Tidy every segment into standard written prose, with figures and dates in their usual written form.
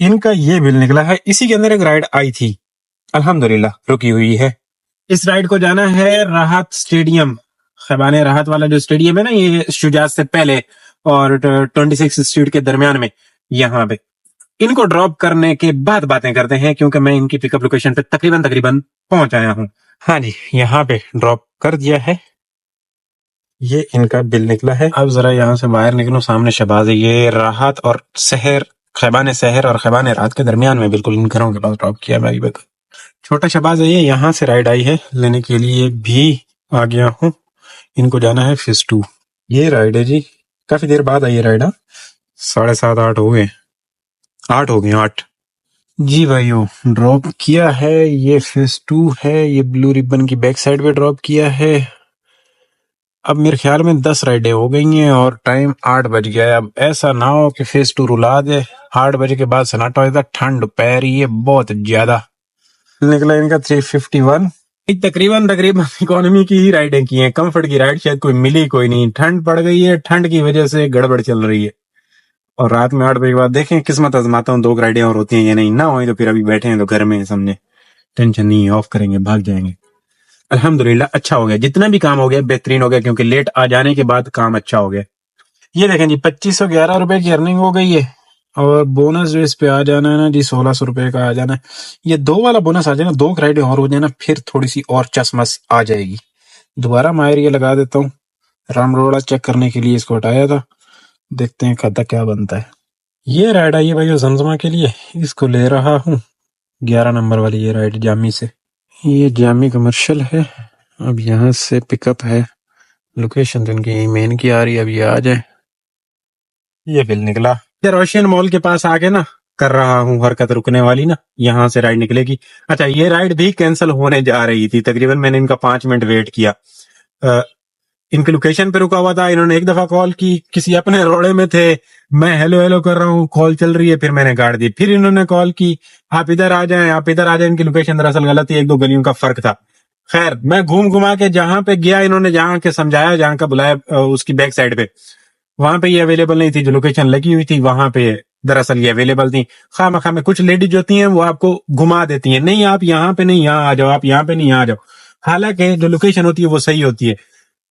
ان کا یہ بل نکلا ہے. اسی کے اندر ایک رائڈ آئی تھی الحمدللہ رکی ہوئی ہے. اس رائڈ کو جانا ہے راحت اسٹیڈیم. خیبان راحت والا جو اسٹیڈیم ہے نا یہ شجاعت سے پہلے اور 26 اسٹریٹ کے درمیان میں یہاں پہ. ان کو ڈراپ کرنے کے بعد باتیں کرتے ہیں کیونکہ میں ان کی پک اپ لوکیشن پہ تقریباً پہنچ آیا ہوں. ہاں جی یہاں پہ ڈراپ کر دیا ہے. یہ ان کا بل نکلا ہے. اب ذرا یہاں سے باہر نکلوں سامنے شہباز ہے. یہ راحت اور شہر خیبان شہر اور خیبان راحت کے درمیان میں بالکل ان گھروں کے پاس ڈراپ کیا میری بات. چھوٹا شہباز ہے یہ یہاں سے رائڈ آئی ہے لینے کے لیے بھی آ گیا ہوں. ان کو جانا ہے فیس 2. یہ رائڈ ہے جی کافی دیر بعد آئی ہے رائڈ. 7:30 8 ہو گئے 8 جی بھائیو ڈراپ کیا ہے. یہ فیس 2 ہے. یہ بلو ریبن کی بیک سائڈ پہ ڈراپ کیا ہے. اب میرے خیال میں 10 رائڈیں ہو گئی ہیں اور ٹائم 8 بج گیا ہے. اب ایسا نہ ہو کہ فیس 2 رلا دے. 8 بجے کے بعد سناٹا ہو جاتا. ٹھنڈ پہ رہی ہے بہت زیادہ. نکلا ان کا 351. تقریباً اکانومی کی ہی رائڈیں کی ہیں. کمفرٹ کی رائڈ شاید کوئی ملی کوئی نہیں. ٹھنڈ پڑ گئی ہے. ٹھنڈ کی وجہ سے گڑبڑ چل رہی ہے. اور رات میں 8 بجے کے بعد دیکھیں قسمت آزماتا ہوں 2 رائڈیں اور ہوتی ہیں یا نہیں. نہ ہوئی تو پھر ابھی بیٹھے ہیں تو گھر میں سمجھے ٹینشن نہیں ہے. آف کریں گے بھاگ جائیں گے. الحمدللہ اچھا ہو گیا. جتنا بھی کام ہو گیا بہترین ہو گیا کیونکہ لیٹ آ جانے کے بعد کام اچھا ہو گیا. یہ دیکھیں جی 2511 روپے کی ارننگ ہو گئی ہے. اور بونس جو اس پہ آ جانا ہے نا جی 1600 روپے کا آ جانا ہے. یہ 2 والا بونس آ جائے نا 2 رائڈیں اور ہو جائے نا پھر تھوڑی سی اور چسمس آ جائے گی. دوبارہ ماہر یہ لگا دیتا ہوں. رام روڑا چیک کرنے کے لیے اس کو ہٹایا تھا. دیکھتے ہیں کھاتا کیا بنتا ہے. یہ رائڈ آئی ہے بھائی زمزمہ کے لیے. اس کو لے رہا ہوں 11 نمبر والی یہ رائڈ جامی سے. یہ جامی کمرشل ہے. اب یہاں سے پک اپ ہے. لوکیشن تو ان کی مین کی آ رہی ہے. اب یہ آ جائے. یہ بل نکلا. یہ روشن مال کے پاس آ کے نا کر رہا ہوں حرکت رکنے والی نا. یہاں سے رائڈ نکلے گی. اچھا یہ رائڈ بھی کینسل ہونے جا رہی تھی. تقریباً میں نے ان کا 5 منٹ ویٹ کیا. ان کی لوکیشن پہ رکا ہوا تھا. انہوں نے ایک دفعہ کال کی. کسی اپنے روڑے میں تھے. میں ہیلو ہیلو کر رہا ہوں. کال چل رہی ہے. پھر میں نے کاٹ دی. پھر انہوں نے کال کی آپ ادھر آ جائیں آپ ادھر آ جائیں. ان کی لوکیشن دراصل غلط تھی. 1-2 گلیوں کا فرق تھا. خیر میں گھوم گھما کے جہاں پہ گیا انہوں نے جہاں کے سمجھایا جہاں کا بلایا اس کی بیک سائڈ پہ وہاں پہ یہ اویلیبل نہیں تھی. جو لوکیشن لگی ہوئی تھی وہاں پہ دراصل یہ اویلیبل تھی. خواہ مخواہ میں کچھ لیڈیز جو ہوتی ہیں وہ آپ کو گھما دیتی ہیں. نہیں آپ یہاں پہ نہیں یہاں آ جاؤ. آپ یہاں پہ نہیں یہاں آ جاؤ. حالانکہ جو لوکیشن ہوتی ہے وہ صحیح ہوتی ہے.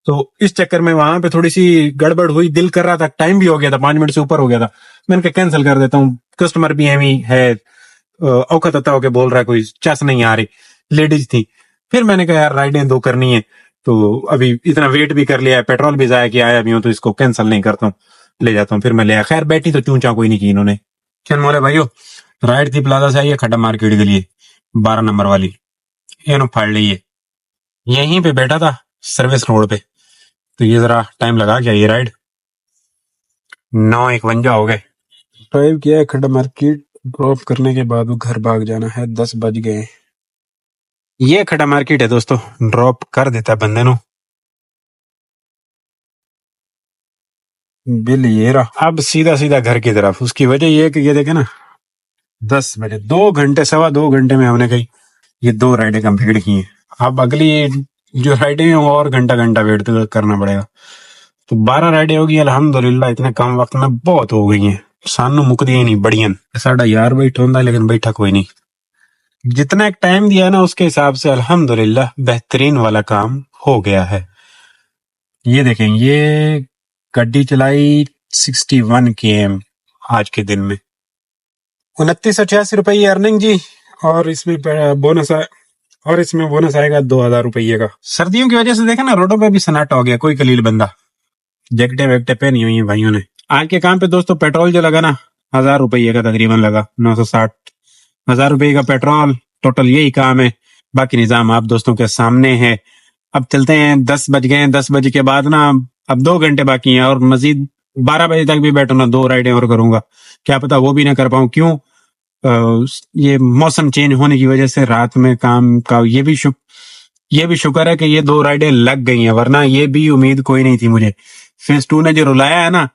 تو اس چکر میں وہاں پہ تھوڑی سی گڑبڑ ہوئی. دل کر رہا تھا. ٹائم بھی ہو گیا تھا 5 منٹ سے اوپر ہو گیا تھا. میں نے کہا کینسل کر دیتا ہوں. کسٹمر بھی ایویں ہے اوقات عطا ہو کے بول رہا ہے کوئی چس نہیں آ رہی. لیڈیز تھی. پھر میں نے کہا یار رائڈیں 2 کرنی ہے تو ابھی اتنا ویٹ بھی کر لیا ہے. پیٹرول بھی ضائع کیا آیا بھی ہوں تو اس کو کینسل نہیں کرتا ہوں لے جاتا ہوں. پھر میں لیا. خیر بیٹھی تو چونچا کوئی نہیں کی انہوں نے. چل مولے بھائیو رائڈ تھی پلازا سے آئی ہے کھڈا مارکیٹ کے لیے 12 نمبر والی. یہ پھاڑ لی ہے. یہیں پہ بیٹھا تھا سروس روڈ پہ. تو یہ ذرا ٹائم لگا کیا یہ رائڈ 9:51 ہو گئے. ڈرائیو کیا ہے کھڈا مارکیٹ. ڈراپ کرنے کے بعد وہ گھر بھاگ جانا ہے. 10 بج گئے. یہ کھڈا مارکیٹ ہے دوستو. ڈراپ کر دیتا بندے نو. بل یہ رہا. اب سیدھا گھر کی طرف. اس کی وجہ یہ ہے کہ یہ دیکھیں نا 10 بجے 2 گھنٹے 2.25 گھنٹے میں ہم نے کہی یہ 2 رائڈیں کمپلیٹ کی ہیں. اب اگلی جو رائڈیں ہیں وہ اور گھنٹہ ویٹ کرنا پڑے گا. تو 12 رائڈیں ہوگی الحمدللہ. اتنے کم وقت میں بہت ہو گئی ہیں. سانو مکدی ہی نہیں بڑیاں. ساڈا یار بیٹھا ہوندا لیکن بیٹھا کوئی نہیں. جتنا ایک ٹائم دیا نا اس کے حساب سے الحمدللہ بہترین والا کام ہو گیا ہے. یہ دیکھیں یہ گڈی چلائی 61 km آج کے دن میں 2986 روپئے ارننگ جی. اور اس میں بونس آئے گا 2000 روپئے کا. سردیوں کی وجہ سے دیکھیں نا روڈوں پہ بھی سناٹا ہو گیا. کوئی قلیل بندہ جیکٹیں ویکٹیں پہنی ہوئی ہیں بھائیوں نے. آج کے کام پہ دوستو پیٹرول جو لگا نا 1000 روپئے کا تقریباً لگا. 960 1000 روپئے کا پیٹرول. ٹوٹل یہی کام ہے. باقی نظام آپ دوستوں کے سامنے ہے. اب چلتے ہیں. 10 بج گئے. 10 بجے کے بعد نا اب 2 گھنٹے باقی ہیں اور مزید 12 بجے تک بھی بیٹھوں نا 2 رائڈیں اور کروں گا. کیا پتا وہ بھی نہ کر پاؤں. کیوں یہ موسم چینج ہونے کی وجہ سے رات میں کام کا یہ بھی شکر ہے کہ یہ 2 رائڈیں لگ گئی ہیں. ورنہ یہ بھی امید کوئی نہیں تھی مجھے. فیس 2 نے جو رلایا ہے نا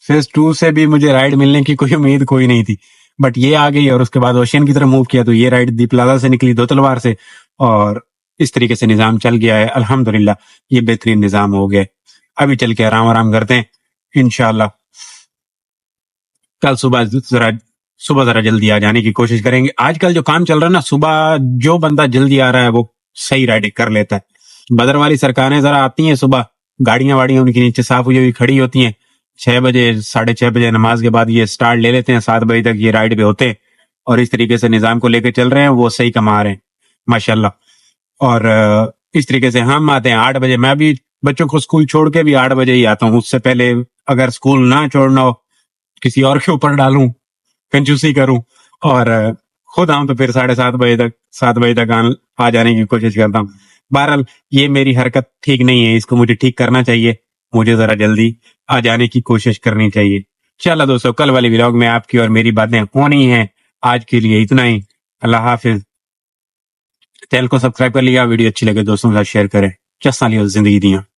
فیس 2 سے بھی مجھے رائڈ ملنے کی کوئی امید کوئی نہیں تھی. بٹ یہ آ گئی اور اس کے بعد اوشین کی طرف موو کیا تو یہ رائڈ دی پلازا سے نکلی 2 تلوار سے اور اس طریقے سے نظام چل گیا ہے. الحمدللہ یہ بہترین نظام ہو گیا. ابھی چل کے آرام کرتے ہیں انشاءاللہ. کل صبح ذرا صبح ذرا جلدی آ جانے کی کوشش کریں گے. آج کل جو کام چل رہا ہے نا, صبح جو بندہ جلدی آ رہا ہے وہ صحیح رائڈنگ کر لیتا ہے. بدر والی سرکاریں ذرا آتی ہیں صبح, گاڑیاں واڑیاں ان کی نیچے صاف ہوئی ہوئی کھڑی ہوتی ہیں, 6 بجے 6:30 بجے نماز کے بعد یہ سٹارٹ لے لیتے ہیں, 7 بجے تک یہ رائڈ پہ ہوتے ہیں, اور اس طریقے سے نظام کو لے کے چل رہے ہیں, وہ صحیح کما رہے ہیں ماشاءاللہ. اور اس طریقے سے ہم آتے ہیں 8 بجے. میں بھی بچوں کو اسکول چھوڑ کے بھی 8 بجے ہی آتا ہوں. اس سے پہلے اگر اسکول نہ چھوڑنا ہو, کسی اور کے اوپر ڈالوں, کنجوسی کروں اور خود آؤں, تو پھر 7:30 بجے تک آ جانے کی کوشش کرتا ہوں. بہرحال یہ میری حرکت ٹھیک نہیں ہے, اس کو مجھے ٹھیک کرنا چاہیے, مجھے ذرا جلدی آ جانے کی کوشش کرنی چاہیے. چلو دوستو, کل والی ولاگ میں آپ کی اور میری باتیں ہونی ہیں. آج کے لیے اتنا ہی. اللہ حافظ. چینل کو سبسکرائب کر لیا, ویڈیو اچھی لگے دوستوں کے ساتھ شیئر کریں. چس سالی زندگی دیاں.